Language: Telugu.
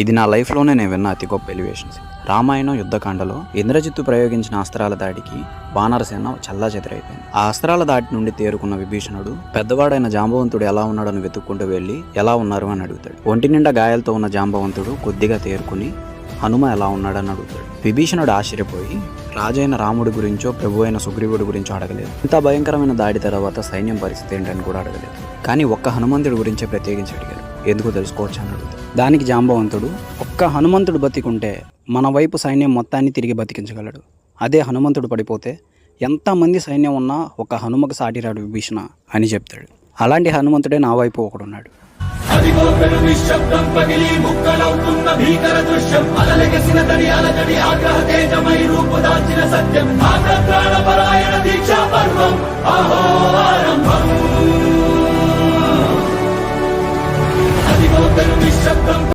ఇది నా లైఫ్లోనే నేను విన్న అతి గొప్ప ఎలివేషన్స్. రామాయణం యుద్ధకాండలో ఇంద్రజిత్తు ప్రయోగించిన అస్త్రాల దాడికి వానరసేన చల్లాచెదరైపోయింది. ఆ అస్త్రాల దాడి నుండి తేరుకున్న విభీషణుడు పెద్దవాడైన జాంబవంతుడు ఎలా ఉన్నాడని వెతుక్కుంటూ వెళ్ళి ఎలా ఉన్నారు అని అడుగుతాడు. ఒంటి నిండా గాయాలతో ఉన్న జాంబవంతుడు కొద్దిగా తేరుకుని హనుమ ఎలా ఉన్నాడని అడుగుతాడు. విభీషణుడు ఆశ్చర్యపోయి రాజైన రాముడి గురించో ప్రభు అయిన సుగ్రీవుడి గురించో అడగలేదు. ఇంత భయంకరమైన దాడి తర్వాత సైన్యం పరిస్థితి ఏంటని కూడా అడగలేదు. కానీ ఒక్క హనుమంతుడి గురించే ప్రత్యేకించి అడిగారు. ఎందుకు తెలుసుకోవచ్చు అని అడుగుతాడు. దానికి జాంబవంతుడు, ఒక్క హనుమంతుడు బతికుంటే మన వైపు సైన్యం మొత్తాన్ని తిరిగి బతికించగలడు. అదే హనుమంతుడు పడిపోతే ఎంతమంది సైన్యం ఉన్నా ఒక హనుమకు సాటిరాడు విభీషణ అని చెప్తాడు. అలాంటి హనుమంతుడే నా వైపు ఒకడున్నాడు. నిశ్శబ్దం పగిలి ముక్కలవుతున్న భీకర దృశ్యం, అలలెగసిన తడి అలజడి ఆగ్రహ తేజమై రూపుదాల్చిన సత్యం, ప్రాణపరాయణ దీక్షా పర్వం అహో ఆరంభం. అదిగో నిశ్శబ్దం